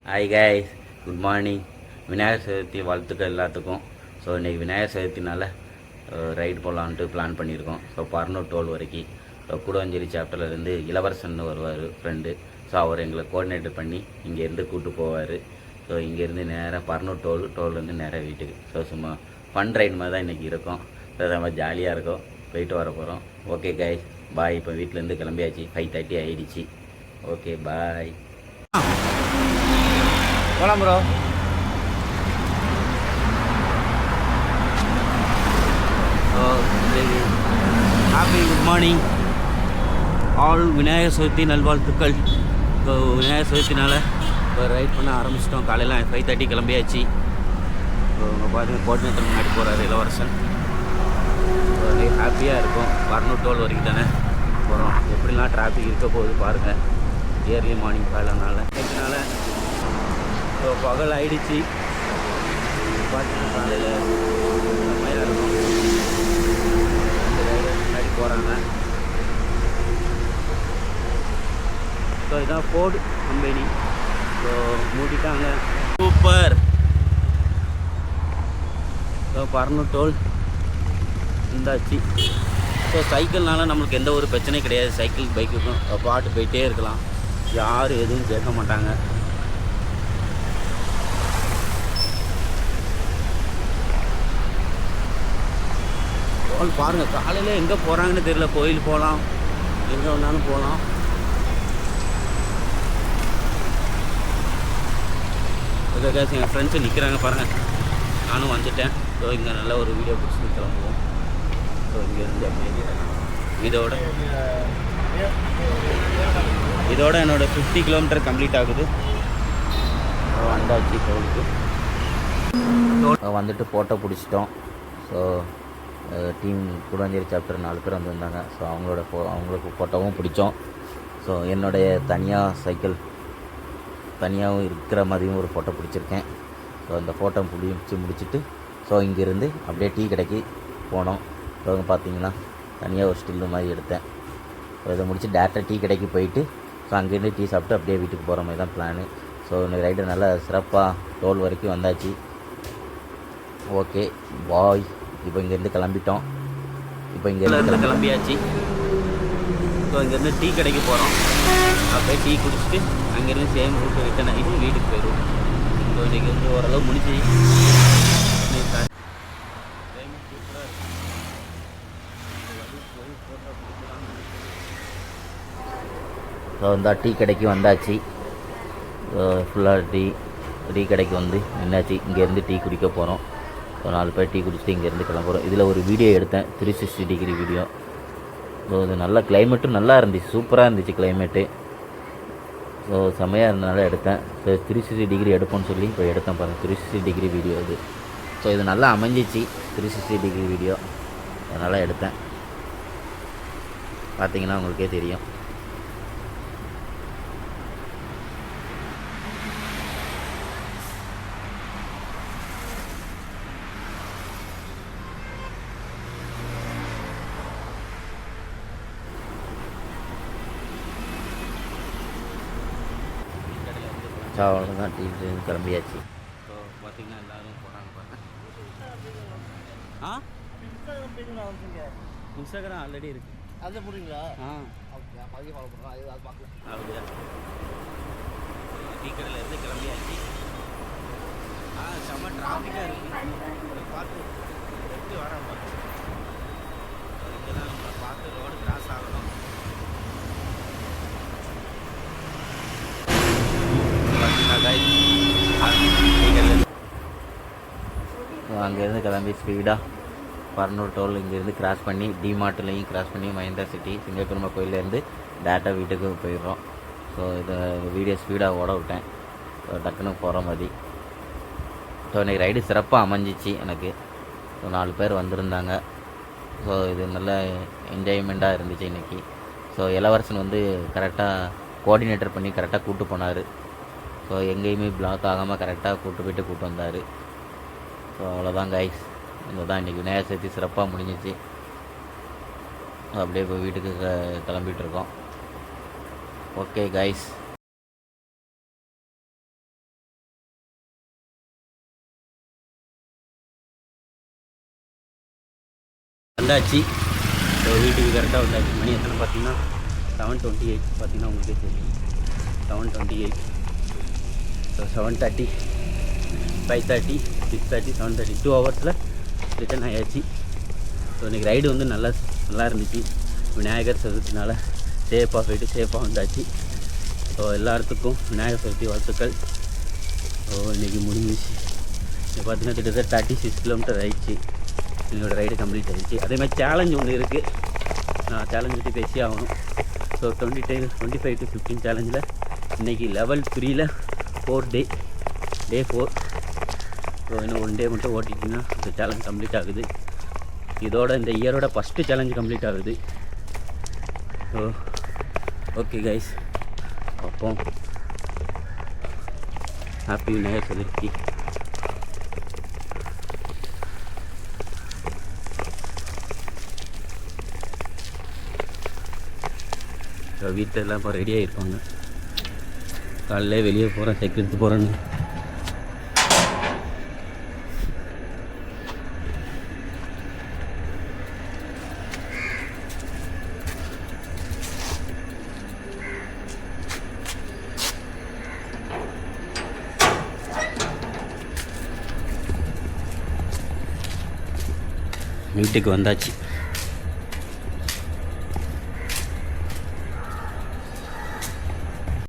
Hi guys, good morning. Vinayagar Chaturthi வாழ்த்துக்கள் எல்லாத்துக்கும். So இன்றைக்கி விநாயகர் சதுர்த்தினால ரைடு போகலான்ட்டு பிளான் பண்ணியிருக்கோம். ஸோ பர்னூர் டோல் வரைக்கும். ஸோ கூடவஞ்சேரி சாப்டர்லேருந்து இளவரசன் வருவார் ஃப்ரெண்டு. ஸோ அவர் எங்களை கோஆர்டினேட்டர் பண்ணி இங்கேருந்து கூப்பிட்டு போவார். ஸோ இங்கேருந்து நேராக பர்னூர் டோல்லேருந்து நேராக வீட்டுக்கு. ஸோ சும்மா ஃபன் ரைடு மாதிரி தான் இன்றைக்கி இருக்கும். ஸோ ரொம்ப ஜாலியாக இருக்கும். போயிட்டு வர போகிறோம். Okay guys, bye. இப்போ வீட்டிலேருந்து கிளம்பியாச்சு. 5:30 ஆகிடுச்சு. Okay bye. போலாம் bro. Happy good morning all. Vinayagar Chaturthi நல்வாழ்த்துக்கள். இப்போ விநாயகர் சதுர்த்தினால இப்போ ரைட் பண்ண ஆரம்பிச்சிட்டோம். காலையில் 5:30 கிளம்பியாச்சு. இப்போ உங்கள் பாருங்கள், கோஆர்டினேட்டர் முன்னாடி போகிறாரு இளவரசன். ஹாப்பியாக இருக்கும். பர்னூர் டோல் வரைக்கும் தானே போகிறோம். எப்படிலாம் டிராஃபிக் இருக்க போகுது பாருங்கள். இயர்லி மார்னிங் காலைனால ஸோ பகல் ஆகிடுச்சு. பார்த்தீங்கன்னா காலையில் செம்மையாக இருக்கும். முன்னாடி போகிறாங்க. ஸோ இதுதான் ஃபோர்டு கம்பெனி. ஸோ மூடிட்டாங்க. சூப்பர். ஸோ பர்னூர் டோல் இருந்தாச்சு. ஸோ சைக்கிள்னால நம்மளுக்கு எந்த ஒரு பிரச்சனையும் கிடையாது. சைக்கிள் பைக்குக்கும் பாட்டு போயிட்டே இருக்கலாம். யாரும் எதுவும் கேட்க மாட்டாங்க. பாருங்கள், காலையில் எங்கே போகிறாங்கன்னு தெரியல. கோயில் போகலாம், எங்கே வேணாலும் போகலாம். ஓகே கேஸ், எங்கள் ஃப்ரெண்ட்ஸு நிற்கிறாங்க பாருங்கள். நானும் வந்துட்டேன். ஸோ இங்கே நல்ல ஒரு வீடியோ பிடிச்சி கிளம்புவோம். ஸோ இங்கேருந்து இதோட என்னோடய 50 கிலோமீட்டர் கம்ப்ளீட் ஆகுது. வந்தாச்சு கோவிலுக்கு. வந்துட்டு ஃபோட்டோ பிடிச்சிட்டோம். ஸோ டீம் கூடவஞ்சேரி சாப்டர் 4 பேர் வந்திருந்தாங்க. ஸோ அவங்களுக்கு ஃபோட்டோவும் பிடிச்சோம். ஸோ என்னுடைய தனியாகவும் இருக்கிற மாதிரியும் ஒரு ஃபோட்டோ பிடிச்சிருக்கேன். ஸோ அந்த ஃபோட்டோ முடிச்சுட்டு ஸோ இங்கேருந்து அப்படியே டீ கடைக்கு போனோம். ஸோ பார்த்தீங்கன்னா தனியாக ஒரு ஸ்டில்லு மாதிரி எடுத்தேன். ஸோ இதை முடிச்சு டேரெக்டாக டீ கடைக்கு போயிட்டு ஸோ அங்கேருந்து டீ சாப்பிட்டு அப்படியே வீட்டுக்கு போகிற மாதிரி தான் பிளானு. ஸோ இந்த ரைடு நல்லா சிறப்பாக டோல் வரைக்கும் வந்தாச்சு. Okay bye. இப்போ இங்கேருந்து கிளம்பிட்டோம். இப்போ இங்கேருந்து கிளம்பியாச்சு. ஸோ இங்கேருந்து டீ கடைக்கு போகிறோம். அப்படியே டீ குடிச்சிட்டு அங்கேருந்து சேம் ரூட்டு ரிட்டன் ஆகிட்டு வீட்டுக்கு போயிடுவோம். ஸோ இன்றைக்கி வந்து ஓரளவு முடிஞ்சு. ஸோ இந்த டீ கடைக்கு வந்தாச்சு. ஃபுல்லாக டீ கடைக்கு வந்து நின்னாச்சு. இங்கேருந்து டீ குடிக்க போகிறோம். ஸோ 4 பேர் டீ குடிச்சிட்டு இங்கேருந்து கிளம்புறோம். இதில் ஒரு வீடியோ எடுத்தேன், 360 டிகிரி வீடியோ. ஸோ இது நல்ல கிளைமேட்டும் நல்லா இருந்துச்சு, சூப்பராக இருந்துச்சு கிளைமேட்டு. ஸோ செம்மையாக இருந்தனால எடுத்தேன். ஸோ 360 டிகிரி எடுப்போம்னு சொல்லி இப்போ எடுத்தேன் பாருங்கள். 360 டிகிரி வீடியோ இது. ஸோ இது நல்லா அமைஞ்சிச்சு 360 டிகிரி வீடியோ. அதனால் எடுத்தேன். பார்த்தீங்கன்னா உங்களுக்கே தெரியும். அவ்வளோதான், டீ கிளம்பியாச்சு. ஸோ பார்த்தீங்கன்னா எல்லோரும் போகிறாங்க பாருங்க. இன்ஸ்டாகிராம் ஆல்ரெடி இருக்குது. அதில் போடுறீங்களா? ஓகே, பதிவு ஃபாலோ பண்ணுறோம். அது பார்க்கல. அப்படியா? டீ கடையில் இருந்து கிளம்பியாச்சு. செம்ம டிராஃபிக்காக இருக்குது. பார்த்து எப்படி வர பார்த்து இங்கே தான் நம்ம பார்த்து ரோடு கிராஸ் ஆகணும். அங்கேருந்து கிளம்பி ஸ்பீடாக பர்னூர் டோல் இங்கேருந்து கிராஸ் பண்ணி டிமார்ட்லேயும் கிராஸ் பண்ணி மஹிந்திரா சிட்டி சிங்கப்பெருமா கோயிலேருந்து டேரெக்டாக வீட்டுக்கு போயிடுறோம். ஸோ இதை வீடியோ ஸ்பீடாக ஓட விட்டேன். ஸோ டக்குன்னு போகிற மாதிரி. ஸோ இன்றைக்கி ரைடு சிறப்பாக அமைஞ்சிச்சு எனக்கு. ஸோ 4 பேர் வந்திருந்தாங்க. ஸோ இது நல்ல என்ஜாய்மெண்ட்டாக இருந்துச்சு இன்றைக்கி. ஸோ இளவரசன் வந்து கரெக்டாக கோஆர்டினேட்டர் பண்ணி கரெக்டாக கூப்பிட்டு போனார். ஸோ எங்கேயுமே பிளாக் ஆகாமல் கரெக்டாக கூப்பிட்டு வந்தார். ஸோ அவ்வளோதான் கைஸ். இதுதான் இன்றைக்கி விநாயகர் சதுர்த்தி சிறப்பாக முடிஞ்சிச்சு. அப்படியே இப்போ வீட்டுக்கு கிளம்பிகிட்ருக்கோம். Okay guys. வந்தாச்சு. ஸோ வீட்டுக்கு கரெக்டாக வந்தாச்சு. மணி எத்தனை பார்த்தீங்கன்னா 7:28 பார்த்தீங்கன்னா உங்களுக்கே தெரியும். 7:28. ஸோ 7:30, 5:30, 6:30, 7:30 2 ஹவர்ஸில் ரிட்டன் ஆயாச்சு. ஸோ இன்றைக்கி ரைடு வந்து நல்லா இருந்துச்சு. விநாயகர் சதுர்த்தினால சேஃபாக போயிட்டு சேஃபாக வந்தாச்சு. ஸோ எல்லாத்துக்கும் விநாயகர் சதுர்த்தி வாழ்த்துக்கள். ஸோ இன்றைக்கி முடிஞ்சிச்சு. இப்போ பார்த்தீங்கன்னா கிட்டத்தட்ட 36 கிலோமீட்டர் ஆயிடுச்சு. என்னோடய ரைடு கம்ப்ளீட் ஆகிடுச்சு. அதேமாதிரி சேலஞ்சு ஒன்று இருக்குது. நான் சேலஞ்சு பற்றி பேசி ஆகணும். ஸோ 25 to 15 சேலஞ்சில் இன்றைக்கி லெவல் 3ல் 4 டே 4. ஸோ இன்னும் 1 டே மட்டும் ஓட்டிட்டிங்கன்னா இந்த சேலஞ்ச் கம்ப்ளீட் ஆகுது. இதோட இந்த இயரோட ஃபஸ்ட்டு சேலஞ்சு கம்ப்ளீட் ஆகுது. ஸோ ஓகே கைஸ், அப்போ ஹாப்பி விநாயகர் சதுர்த்தி. வீட்டில் எல்லாம் இப்போ ரெடியாக இருப்பாங்க. காலையில் வெளியே போகிறேன், சைக்கிள் எடுத்து போகிறேன்னு. வீட்டுக்கு வந்தாச்சு.